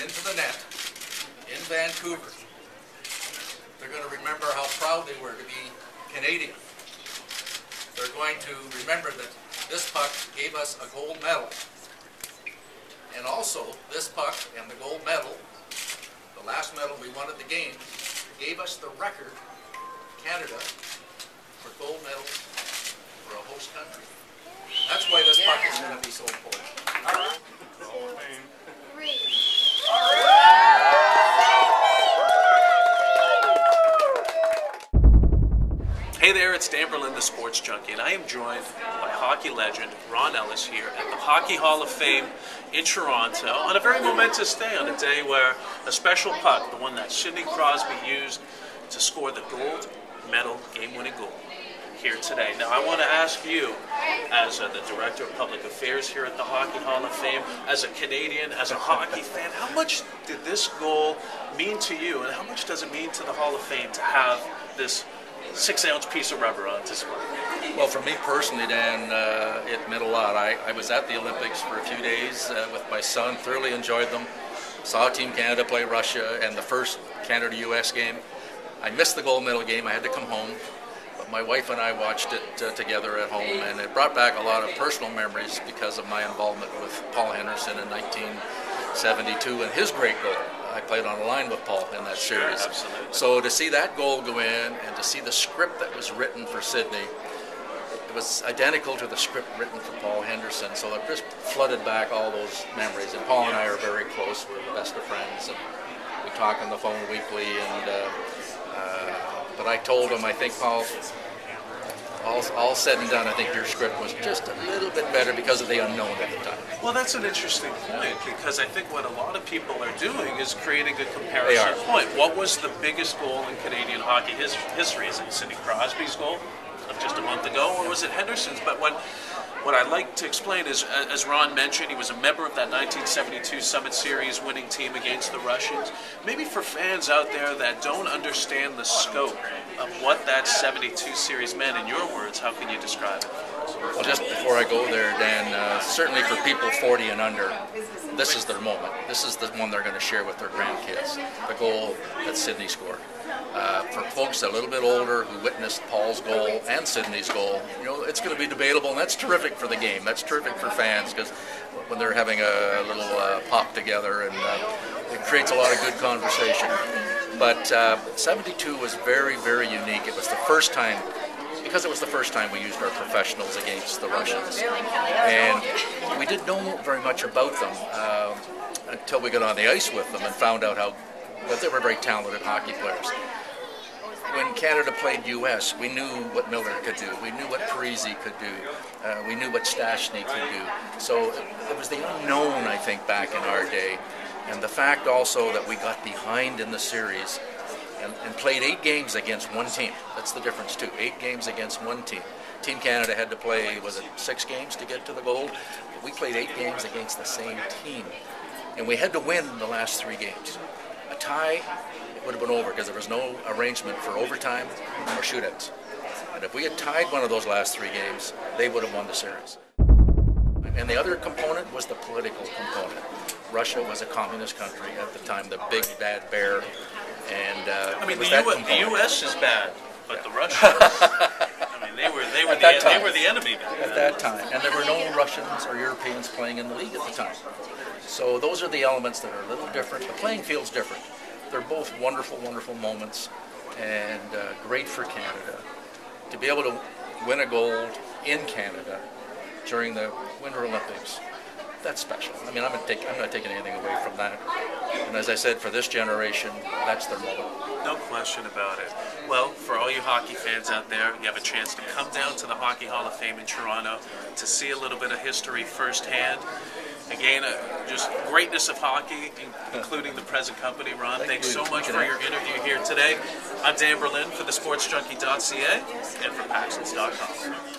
into the net in Vancouver. They're going to remember how proud they were to be Canadian. They're going to remember that this puck gave us a gold medal. And also, this puck and the gold medal, the last medal we won at the game, gave us the record, Canada, for gold medals for a host country. That's why this puck is going to be so important. Hey there, it's Dan Berlin, the Sports Junkie, and I am joined by hockey legend Ron Ellis here at the Hockey Hall of Fame in Toronto on a very momentous day, on a day where a special puck, the one that Sidney Crosby used to score the gold medal game-winning goal, here today. Now I want to ask you, as the Director of Public Affairs here at the Hockey Hall of Fame, as a Canadian, as a hockey fan, how much did this goal mean to you, and how much does it mean to the Hall of Fame to have this 6-ounce piece of rubber on display? Well, for me personally, Dan, it meant a lot. I was at the Olympics for a few days with my son, thoroughly enjoyed them, saw Team Canada play Russia and the first Canada-US game. I missed the gold medal game, I had to come home, but my wife and I watched it together at home, and it brought back a lot of personal memories because of my involvement with Paul Henderson in 1972 and his great goal. I played on a line with Paul in that series. Absolutely. So to see that goal go in and to see the script that was written for Sidney, it was identical to the script written for Paul Henderson. So it just flooded back all those memories. And Paul and I are very close. We're the best of friends, and we talk on the phone weekly. And but I told him, I think, Paul, all said and done, I think your script was just a little bit better because of the unknown at the time. Well, that's an interesting point, because I think what a lot of people are doing is creating a comparison point. What was the biggest goal in Canadian hockey history? Is it Sidney Crosby's goal of just a month ago, or was it Henderson's? But what I'd like to explain is, as Ron mentioned, he was a member of that 1972 Summit Series winning team against the Russians. Maybe for fans out there that don't understand the scope of what that 72 series meant, in your words, how can you describe it? Well, just before I go there, Dan, certainly for people 40 and under, this is their moment. This is the one they're going to share with their grandkids, the goal that Sidney scored. For folks a little bit older who witnessed Paul's goal and Sidney's goal, you know, it's going to be debatable, and that's terrific for the game. That's terrific for fans, because when they're having a little pop together, and it creates a lot of good conversation. But 72 was very, very unique. It was the first time, because it was the first time we used our professionals against the Russians. And we didn't know very much about them until we got on the ice with them and found out how that they were very talented hockey players. When Canada played US, we knew what Miller could do. We knew what Parisi could do. We knew what Stashny could do. So it was the unknown, I think, back in our day. And the fact also that we got behind in the series and played 8 games against one team. That's the difference too. 8 games against one team. Team Canada had to play, was it 6 games to get to the gold? We played 8 games against the same team. And we had to win the last 3 games. A tie, it would have been over because there was no arrangement for overtime or shootouts. And if we had tied one of those last 3 games, they would have won the series. And the other component was the political component. Russia was a communist country at the time, the big bad bear. And I mean, the U.S. is bad, but the Russians, I mean, they were the enemy back then. At that time, and there were no Russians or Europeans playing in the league at the time. So those are the elements that are a little different. The playing field's different. They're both wonderful, wonderful moments, and great for Canada. To be able to win a gold in Canada during the Winter Olympics, that's special. I mean, I'm not taking anything away from that. And as I said, for this generation, that's their moment. No question about it. Well, for all you hockey fans out there, you have a chance to come down to the Hockey Hall of Fame in Toronto to see a little bit of history firsthand. Again, just greatness of hockey, including the present company. Ron, thanks so much for your interview here today. I'm Dan Berlin for thesportsjunkie.ca and for Paxons.com.